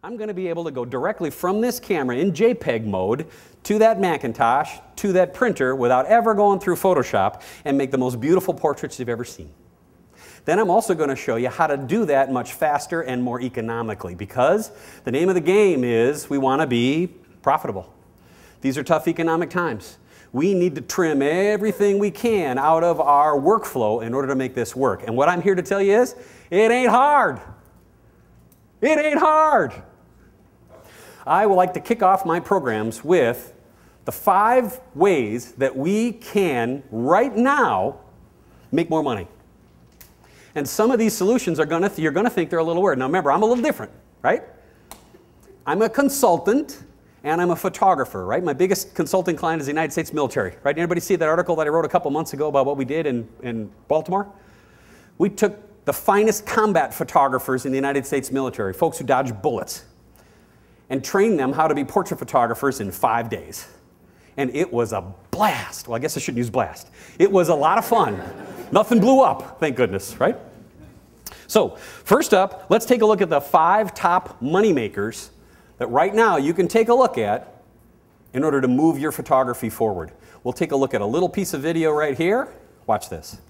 I'm going to be able to go directly from this camera in JPEG mode to that Macintosh, to that printer, without ever going through Photoshop and make the most beautiful portraits you've ever seen. Then I'm also going to show you how to do that much faster and more economically, because the name of the game is we want to be profitable. These are tough economic times. We need to trim everything we can out of our workflow in order to make this work. And what I'm here to tell you is, it ain't hard. It ain't hard. I would like to kick off my programs with the 5 ways that we can, right now, make more money. And some of these solutions are you're going to think they're a little weird. Now remember, I'm a little different, right? I'm a consultant and I'm a photographer, right? My biggest consulting client is the United States military, right? Anybody see that article that I wrote a couple months ago about what we did in Baltimore? We took the finest combat photographers in the United States military, folks who dodge bullets, and trained them how to be portrait photographers in 5 days. And it was a blast. Well, I guess I shouldn't use blast. It was a lot of fun. Nothing blew up, thank goodness, right? So, first up, let's take a look at the 5 top money makers that right now you can take a look at in order to move your photography forward. We'll take a look at a little piece of video right here. Watch this.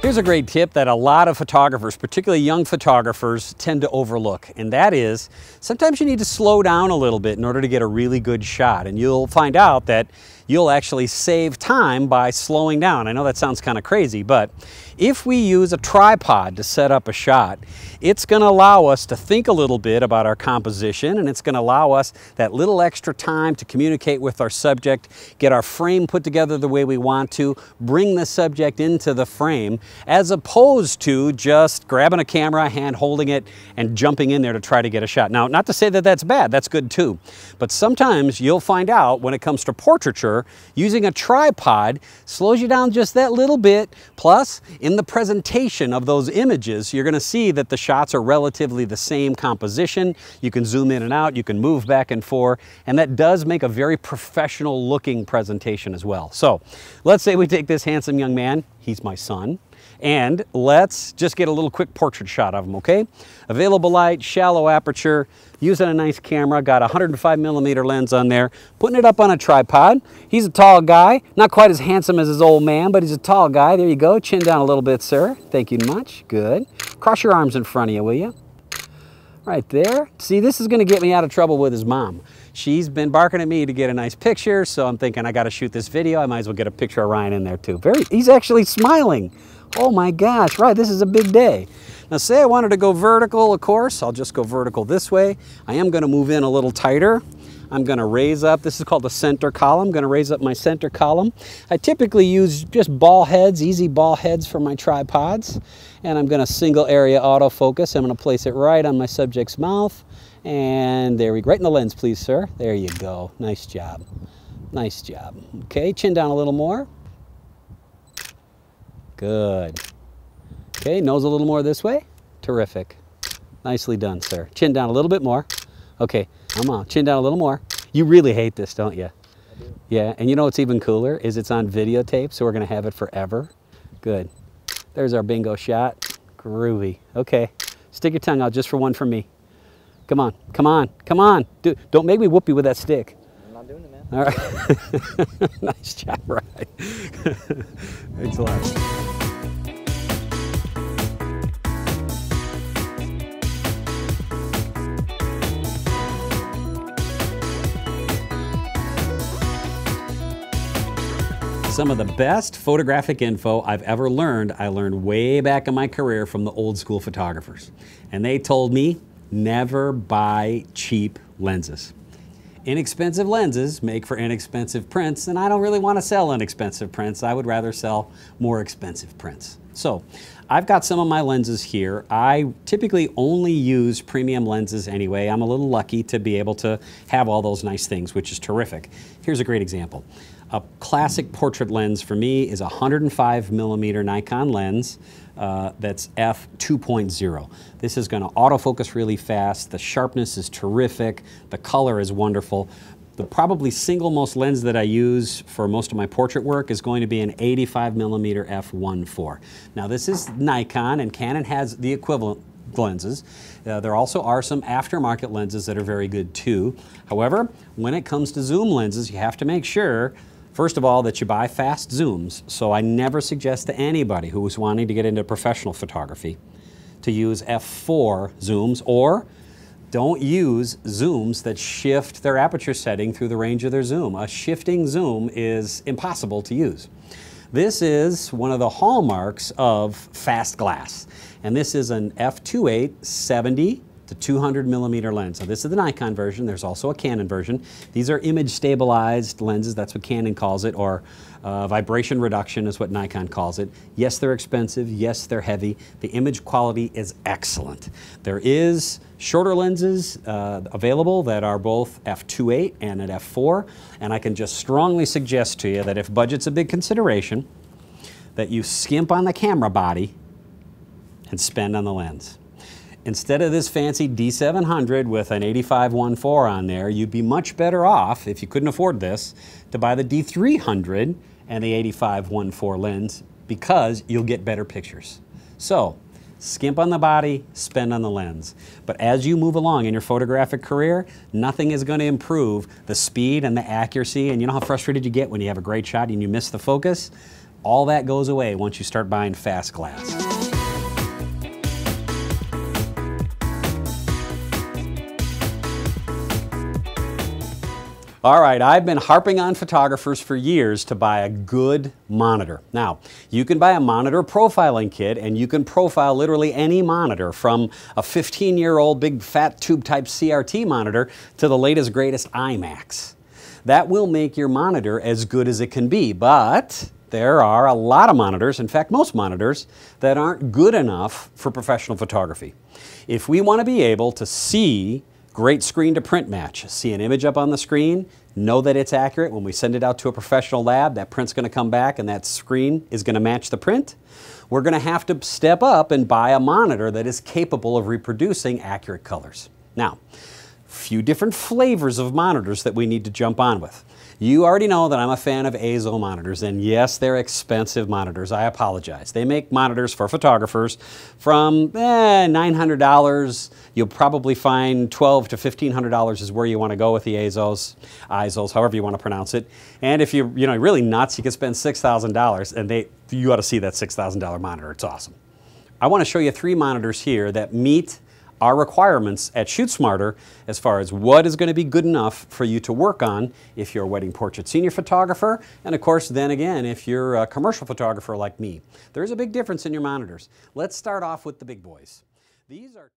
Here's a great tip that a lot of photographers, particularly young photographers, tend to overlook, and that is sometimes you need to slow down a little bit in order to get a really good shot, and you'll find out that you'll actually save time by slowing down. I know that sounds kind of crazy, but if we use a tripod to set up a shot, it's going to allow us to think a little bit about our composition, and it's going to allow us that little extra time to communicate with our subject, get our frame put together the way we want to, bring the subject into the frame, as opposed to just grabbing a camera, hand holding it, and jumping in there to try to get a shot. Now, not to say that that's bad, that's good too, but sometimes you'll find out when it comes to portraiture, using a tripod slows you down just that little bit. Plus, in the presentation of those images, you're going to see that the shots are relatively the same composition. You can zoom in and out, you can move back and forth, and that does make a very professional looking presentation as well. So, let's say we take this handsome young man, he's my son, and let's just get a little quick portrait shot of him, okay? Available light, shallow aperture, using a nice camera, got a 105mm lens on there, putting it up on a tripod. He's a tall guy, not quite as handsome as his old man, but he's a tall guy. There you go, chin down a little bit, sir. Thank you much, good. Cross your arms in front of you, will you? Right there. See, this is gonna get me out of trouble with his mom. She's been barking at me to get a nice picture, so I'm thinking I gotta shoot this video. I might as well get a picture of Ryan in there too. He's actually smiling. Oh my gosh, right, this is a big day. Now say I wanted to go vertical, of course, I'll just go vertical this way. I am gonna move in a little tighter. I'm gonna raise up, this is called the center column. I'm gonna raise up my center column. I typically use just ball heads, easy ball heads for my tripods. And I'm gonna single area autofocus. I'm gonna place it right on my subject's mouth. And there we go, right in the lens, please, sir. There you go, nice job. Nice job. Okay, chin down a little more. Good. Okay, nose a little more this way. Terrific. Nicely done, sir. Chin down a little bit more. Okay, come on, chin down a little more. You really hate this, don't you? I do. Yeah, and you know what's even cooler is it's on videotape, so we're gonna have it forever. Good. There's our bingo shot. Groovy. Okay, stick your tongue out just for one from me. Come on, come on, come on. Don't make me whoop you with that stick. I'm not doing it, man. All right. Nice job, Ryan. Thanks a lot. Some of the best photographic info I've ever learned, I learned way back in my career from the old school photographers. And they told me, never buy cheap lenses. Inexpensive lenses make for inexpensive prints, and I don't really want to sell inexpensive prints. I would rather sell more expensive prints. So, I've got some of my lenses here. I typically only use premium lenses anyway. I'm a little lucky to be able to have all those nice things, which is terrific. Here's a great example. A classic portrait lens for me is a 105mm Nikon lens that's f2.0. This is going to autofocus really fast. The sharpness is terrific. The color is wonderful. the probably single most lens that I use for most of my portrait work is going to be an 85mm f1.4. Now this is Nikon, and Canon has the equivalent lenses. There also are some aftermarket lenses that are very good too. However, when it comes to zoom lenses, you have to make sure, first of all, that you buy fast zooms. So I never suggest to anybody who is wanting to get into professional photography to use f4 zooms, or don't use zooms that shift their aperture setting through the range of their zoom. A shifting zoom is impossible to use. This is one of the hallmarks of fast glass, and this is an f2.8 70 to 200mm lens. So this is the Nikon version. There's also a Canon version. These are image stabilized lenses. That's what Canon calls it, or vibration reduction is what Nikon calls it. Yes, they're expensive. Yes, they're heavy. The image quality is excellent. There is shorter lenses available that are both f2.8 and at f4, and I can just strongly suggest to you that if budget's a big consideration, that you skimp on the camera body and spend on the lens. Instead of this fancy D700 with an 85-1.4 on there, you'd be much better off, if you couldn't afford this, to buy the D300 and the 85-1.4 lens, because you'll get better pictures. So, skimp on the body, spend on the lens. But as you move along in your photographic career, nothing is going to improve the speed and the accuracy. And you know how frustrated you get when you have a great shot and you miss the focus? All that goes away once you start buying fast glass. All right, I've been harping on photographers for years to buy a good monitor. Now, you can buy a monitor profiling kit, and you can profile literally any monitor, from a 15-year-old big fat tube type CRT monitor to the latest greatest IMAX. That will make your monitor as good as it can be, but there are a lot of monitors, in fact most monitors, that aren't good enough for professional photography. If we want to be able to see great screen to print match, see an image up on the screen, know that it's accurate. When we send it out to a professional lab, that print's going to come back and that screen is going to match the print. We're going to have to step up and buy a monitor that is capable of reproducing accurate colors. Now, few different flavors of monitors that we need to jump on with. You already know that I'm a fan of ASO monitors, and yes, they're expensive monitors. I apologize. They make monitors for photographers from $900. You'll probably find $1,200 to $1,500 is where you want to go with the ASOs, however you want to pronounce it. And if you're really nuts, you can spend $6,000, and you ought to see that $6,000 monitor. It's awesome. I want to show you 3 monitors here that meet our requirements at Shoot Smarter as far as what is going to be good enough for you to work on if you're a wedding portrait senior photographer, and of course then again if you're a commercial photographer like me. There's a big difference in your monitors. Let's start off with the big boys. These are